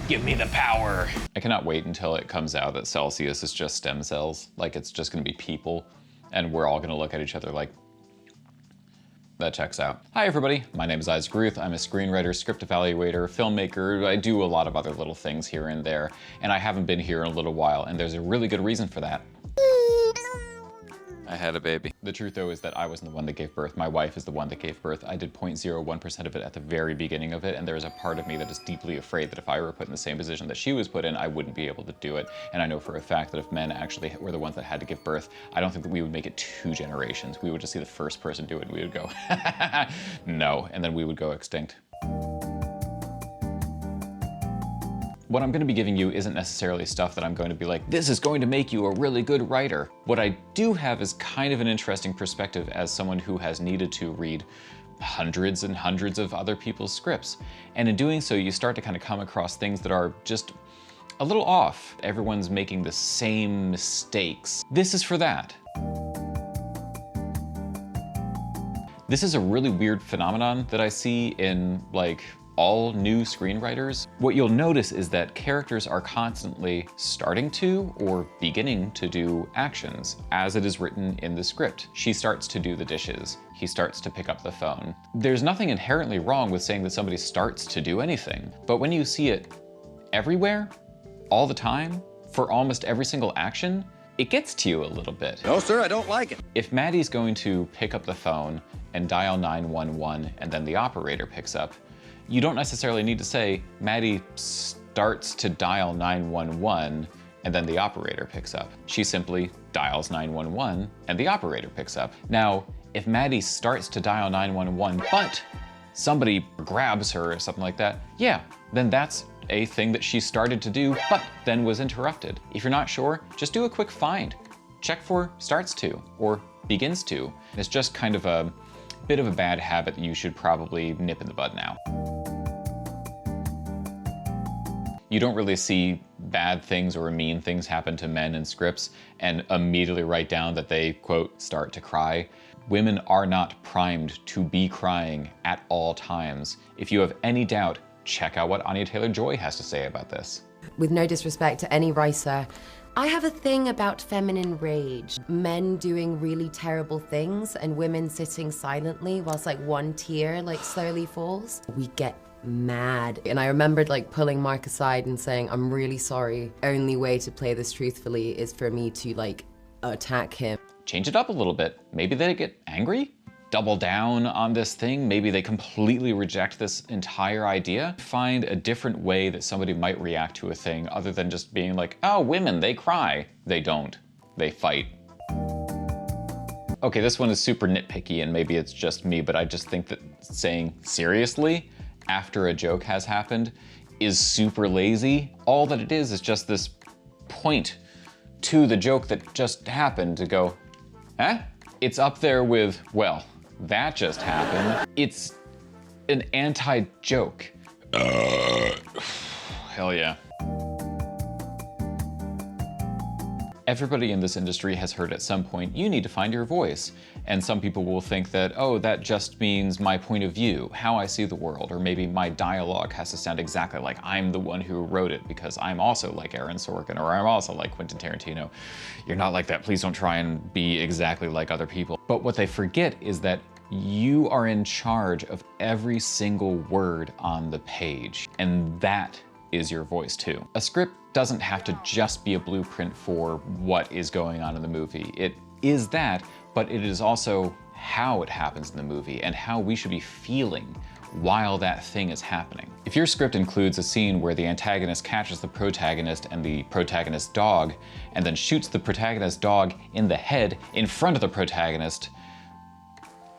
Give me the power. I cannot wait until it comes out that Celsius is just stem cells. Like it's just gonna be people and we're all gonna look at each other like, that checks out. Hi everybody, my name is Isaac Ruth. I'm a screenwriter, script evaluator, filmmaker. I do a lot of other little things here and there, and I haven't been here in a little while, and there's a really good reason for that. I had a baby. The truth though is that I wasn't the one that gave birth. My wife is the one that gave birth. I did 0.01% of it at the very beginning of it, and there is a part of me that is deeply afraid that if I were put in the same position that she was put in, I wouldn't be able to do it. And I know for a fact that if men actually were the ones that had to give birth, I don't think that we would make it 2 generations. We would just see the first person do it and we would go, no, and then we would go extinct. What I'm gonna be giving you isn't necessarily stuff that I'm going to be like, this is going to make you a really good writer. What I do have is kind of an interesting perspective as someone who has needed to read hundreds and hundreds of other people's scripts. And in doing so, you start to kind of come across things that are just a little off. Everyone's making the same mistakes. This is for that. This is a really weird phenomenon that I see in like all new screenwriters. What you'll notice is that characters are constantly starting to or beginning to do actions as it is written in the script. She starts to do the dishes. He starts to pick up the phone. There's nothing inherently wrong with saying that somebody starts to do anything, but when you see it everywhere, all the time, for almost every single action, it gets to you a little bit. No, sir, I don't like it. If Maddie's going to pick up the phone and dial 911 and then the operator picks up, you don't necessarily need to say, Maddie starts to dial 911 and then the operator picks up. She simply dials 911 and the operator picks up. Now, if Maddie starts to dial 911, but somebody grabs her or something like that, yeah, then that's a thing that she started to do, but then was interrupted. If you're not sure, just do a quick find. Check for starts to or begins to. It's just kind of a bit of a bad habit that you should probably nip in the bud now. You don't really see bad things or mean things happen to men in scripts and immediately write down that they, quote, start to cry. Women are not primed to be crying at all times. If you have any doubt, check out what Anya Taylor-Joy has to say about this. With no disrespect to any writer, I have a thing about feminine rage. Men doing really terrible things and women sitting silently whilst like one tear like slowly falls. We get mad. And I remembered like pulling Mark aside and saying, I'm really sorry. Only way to play this truthfully is for me to like attack him. Change it up a little bit. Maybe they get angry? Double down on this thing. Maybe they completely reject this entire idea. Find a different way that somebody might react to a thing other than just being like, oh, women, they cry. They don't. They fight. Okay, this one is super nitpicky and maybe it's just me, but I just think that saying seriously after a joke has happened is super lazy. All that it is just this point to the joke that just happened to go, huh? It's up there with, well, that just happened. It's an anti-joke. Hell yeah. Everybody in this industry has heard at some point, you need to find your voice. And some people will think that, oh, that just means my point of view, how I see the world, or maybe my dialogue has to sound exactly like I'm the one who wrote it because I'm also like Aaron Sorkin, or I'm also like Quentin Tarantino. You're not like that, please don't try and be exactly like other people. But what they forget is that you are in charge of every single word on the page, and that is your voice too. A script doesn't have to just be a blueprint for what is going on in the movie. It is that, but it is also how it happens in the movie and how we should be feeling while that thing is happening. If your script includes a scene where the antagonist catches the protagonist and the protagonist's dog and then shoots the protagonist's dog in the head in front of the protagonist,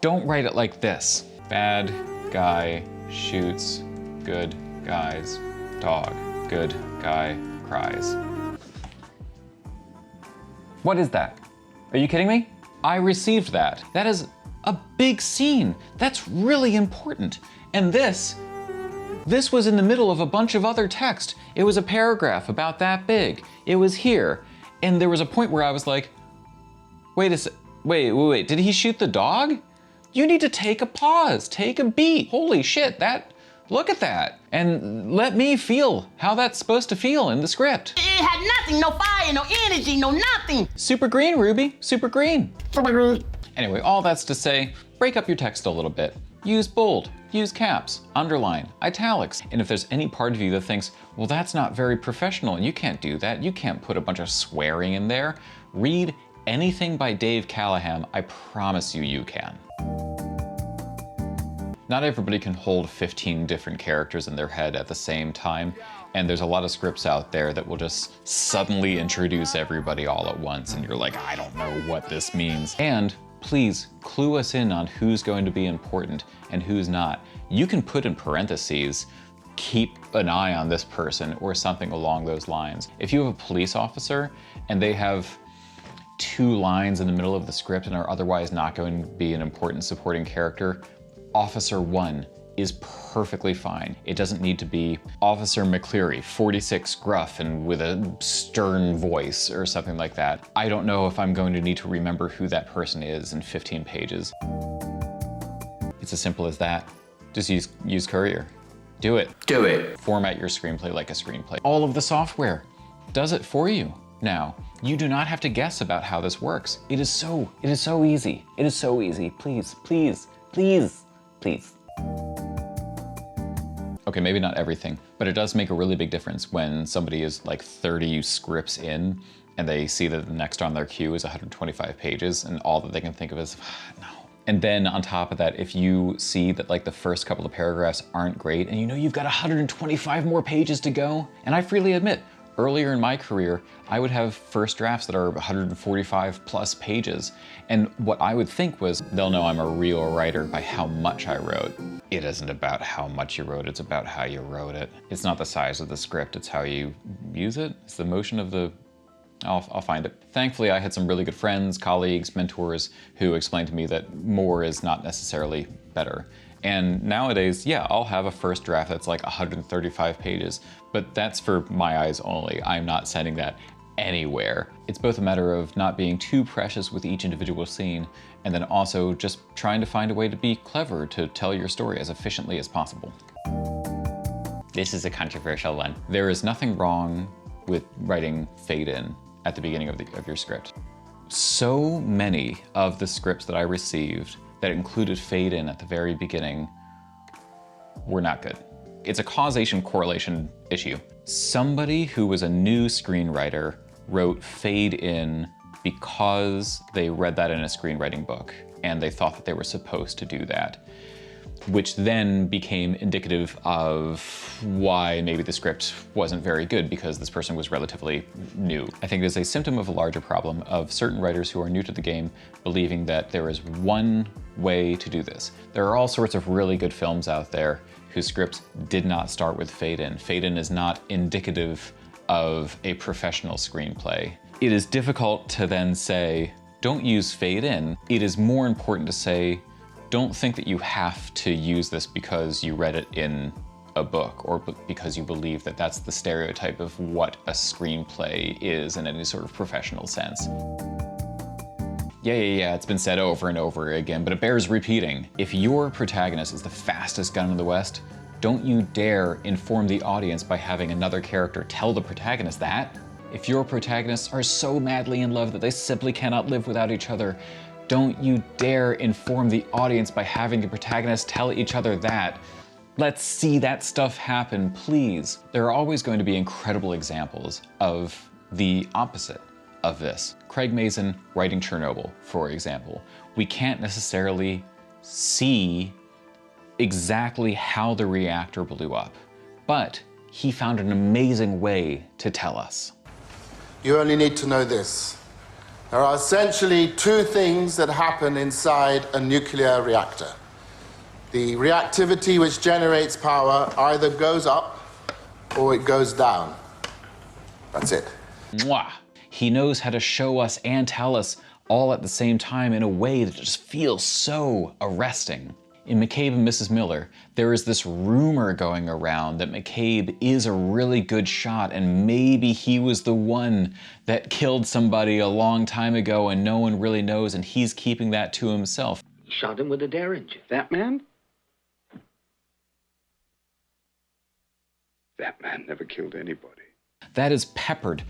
don't write it like this. Bad guy shoots good guy's dog. Good guy cries. What is that? Are you kidding me? I received that. That is a big scene. That's really important. And this was in the middle of a bunch of other text. It was a paragraph about that big. It was here. And there was a point where I was like, wait, did he shoot the dog? You need to take a pause, take a beat. Holy shit, that Look at that. And let me feel how that's supposed to feel in the script. It had nothing, no fire, no energy, no nothing. Super green, Ruby, super green. Super green. Anyway, all that's to say, break up your text a little bit. Use bold, use caps, underline, italics. And if there's any part of you that thinks, well, that's not very professional and you can't do that, you can't put a bunch of swearing in there, read anything by Dave Callahan, I promise you, you can. Not everybody can hold 15 different characters in their head at the same time, and there's a lot of scripts out there that will just suddenly introduce everybody all at once, and you're like, I don't know what this means. And please clue us in on who's going to be important and who's not. You can put in parentheses, keep an eye on this person, or something along those lines. If you have a police officer and they have 2 lines in the middle of the script and are otherwise not going to be an important supporting character, Officer 1 is perfectly fine. It doesn't need to be Officer McCleary, 46 gruff and with a stern voice or something like that. I don't know if I'm going to need to remember who that person is in 15 pages. It's as simple as that. Just use Courier. Do it. Do it. Format your screenplay like a screenplay. All of the software does it for you now. You do not have to guess about how this works. It is so easy. It is so easy. Please, please, please. Please. Okay, maybe not everything, but it does make a really big difference when somebody is like 30 scripts in and they see that the next on their queue is 125 pages and all that they can think of is, no. And then on top of that, if you see that like the first couple of paragraphs aren't great and you know you've got 125 more pages to go, and I freely admit, earlier in my career, I would have first drafts that are 145 plus pages. And what I would think was, they'll know I'm a real writer by how much I wrote. It isn't about how much you wrote, it's about how you wrote it. It's not the size of the script, it's how you use it. It's the motion of the, I'll find it. Thankfully, I had some really good friends, colleagues, mentors who explained to me that more is not necessarily better. And nowadays, yeah, I'll have a first draft that's like 135 pages, but that's for my eyes only. I'm not sending that anywhere. It's both a matter of not being too precious with each individual scene, and then also just trying to find a way to be clever to tell your story as efficiently as possible. This is a controversial one. There is nothing wrong with writing fade in at the beginning of your script. So many of the scripts that I received that included fade in at the very beginning were not good. It's a causation correlation issue. Somebody who was a new screenwriter wrote fade in because they read that in a screenwriting book and they thought that they were supposed to do that, which then became indicative of why maybe the script wasn't very good because this person was relatively new. I think it is a symptom of a larger problem of certain writers who are new to the game believing that there is one way to do this. There are all sorts of really good films out there whose scripts did not start with fade in. Fade in is not indicative of a professional screenplay. It is difficult to then say, don't use fade in. It is more important to say, don't think that you have to use this because you read it in a book or because you believe that that's the stereotype of what a screenplay is in any sort of professional sense. Yeah, it's been said over and over again, but it bears repeating. If your protagonist is the fastest gun in the West, don't you dare inform the audience by having another character tell the protagonist that. If your protagonists are so madly in love that they simply cannot live without each other, don't you dare inform the audience by having the protagonists tell each other that. Let's see that stuff happen, please. There are always going to be incredible examples of the opposite of this. Craig Mazin writing Chernobyl, for example. We can't necessarily see exactly how the reactor blew up, but he found an amazing way to tell us. You only need to know this. There are essentially 2 things that happen inside a nuclear reactor. The reactivity which generates power either goes up or it goes down. That's it. Mwah. He knows how to show us and tell us all at the same time in a way that just feels so arresting. In McCabe and Mrs. Miller, there is this rumor going around that McCabe is a really good shot and maybe he was the one that killed somebody a long time ago and no one really knows and he's keeping that to himself. He shot him with a Derringer. That man? That man never killed anybody. That is peppered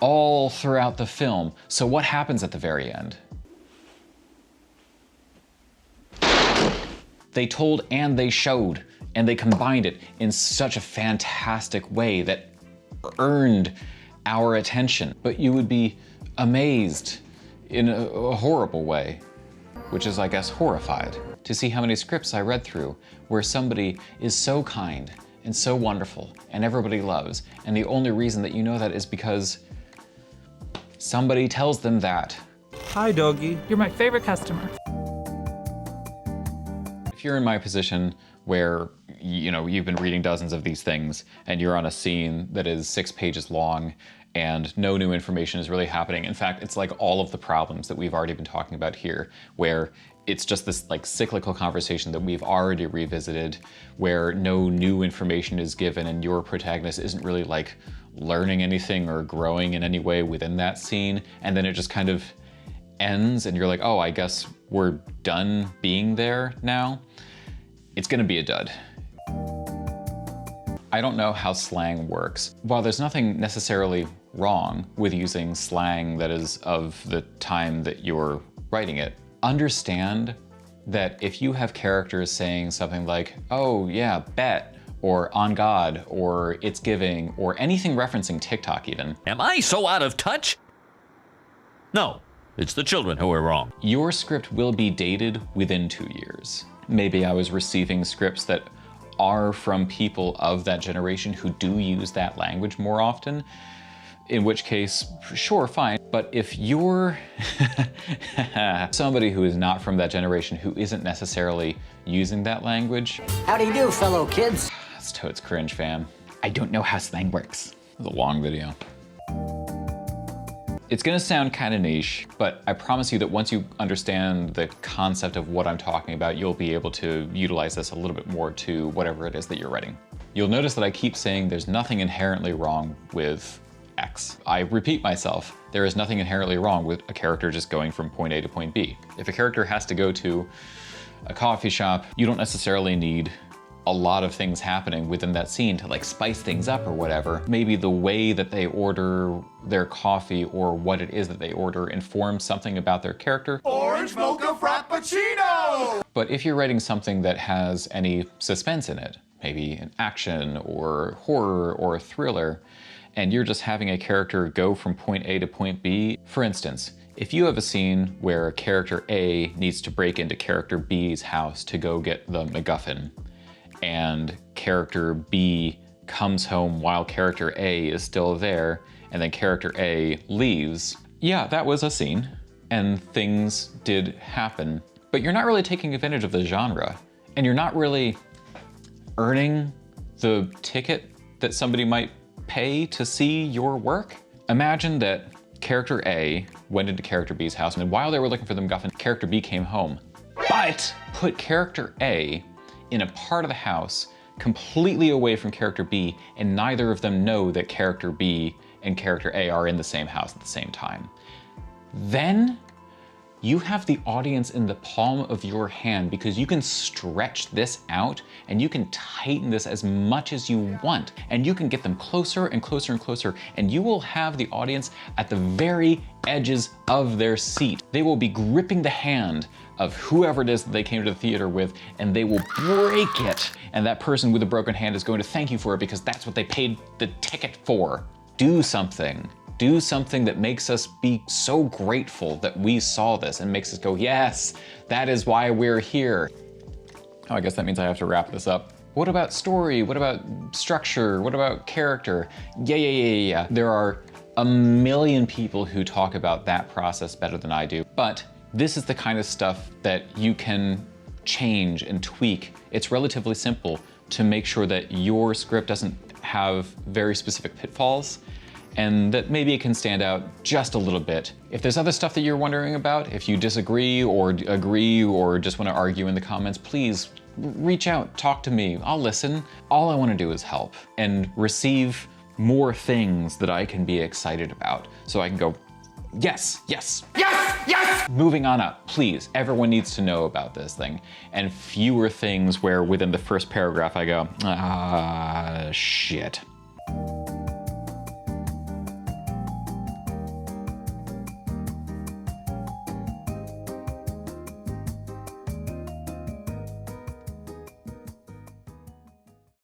all throughout the film. So what happens at the very end? They told and they showed, and they combined it in such a fantastic way that earned our attention. But you would be amazed in a horrible way, which is, I guess, horrified, to see how many scripts I read through where somebody is so kind and so wonderful and everybody loves, and the only reason that you know that is because somebody tells them that. Hi, doggy. You're my favorite customer. If you're in my position where, you know, you've been reading dozens of these things and you're on a scene that is 6 pages long and no new information is really happening. In fact, it's like all of the problems that we've already been talking about here, where it's just this like cyclical conversation that we've already revisited, where no new information is given and your protagonist isn't really like learning anything or growing in any way within that scene. And then it just kind of ends and you're like, oh, I guess we're done being there now. It's gonna be a dud. I don't know how slang works. While there's nothing necessarily wrong with using slang that is of the time that you're writing it, understand that if you have characters saying something like, oh yeah, bet, or on God, or it's giving, or anything referencing TikTok even. Am I so out of touch? No, it's the children who are wrong. Your script will be dated within 2 years. Maybe I was receiving scripts that are from people of that generation who do use that language more often, in which case, sure, fine. But if you're somebody who is not from that generation, who isn't necessarily using that language. How do you do, fellow kids? That's totes cringe, fam. I don't know how slang works. It was a long video. It's gonna sound kind of niche, but I promise you that once you understand the concept of what I'm talking about, you'll be able to utilize this a little bit more to whatever it is that you're writing. You'll notice that I keep saying there's nothing inherently wrong with X. I repeat myself, there is nothing inherently wrong with a character just going from point A to point B. If a character has to go to a coffee shop, you don't necessarily need a lot of things happening within that scene to like spice things up or whatever. Maybe the way that they order their coffee or what it is that they order informs something about their character. Orange mocha frappuccino! But if you're writing something that has any suspense in it, maybe an action or horror or a thriller, and you're just having a character go from point A to point B, for instance, if you have a scene where character A needs to break into character B's house to go get the MacGuffin, and character B comes home while character A is still there, and then character A leaves. Yeah, that was a scene, and things did happen, but you're not really taking advantage of the genre, and you're not really earning the ticket that somebody might pay to see your work. Imagine that character A went into character B's house, and while they were looking for the MacGuffin, character B came home. But put character A in a part of the house completely away from character B, and neither of them know that character B and character A are in the same house at the same time. Then you have the audience in the palm of your hand, because you can stretch this out and you can tighten this as much as you want, and you can get them closer and closer and closer, and you will have the audience at the very edges of their seat. They will be gripping the hand of whoever it is that they came to the theater with, and they will break it. And that person with a broken hand is going to thank you for it because that's what they paid the ticket for. Do something. Do something that makes us be so grateful that we saw this and makes us go, yes, that is why we're here. Oh, I guess that means I have to wrap this up. What about story? What about structure? What about character? Yeah. There are a million people who talk about that process better than I do, but this is the kind of stuff that you can change and tweak. It's relatively simple to make sure that your script doesn't have very specific pitfalls, and that maybe it can stand out just a little bit. If there's other stuff that you're wondering about, if you disagree or agree or just want to argue in the comments, please reach out, talk to me, I'll listen. All I want to do is help and receive more things that I can be excited about, so I can go, yes. Moving on up, please. Everyone needs to know about this thing. And fewer things where within the first paragraph I go, shit.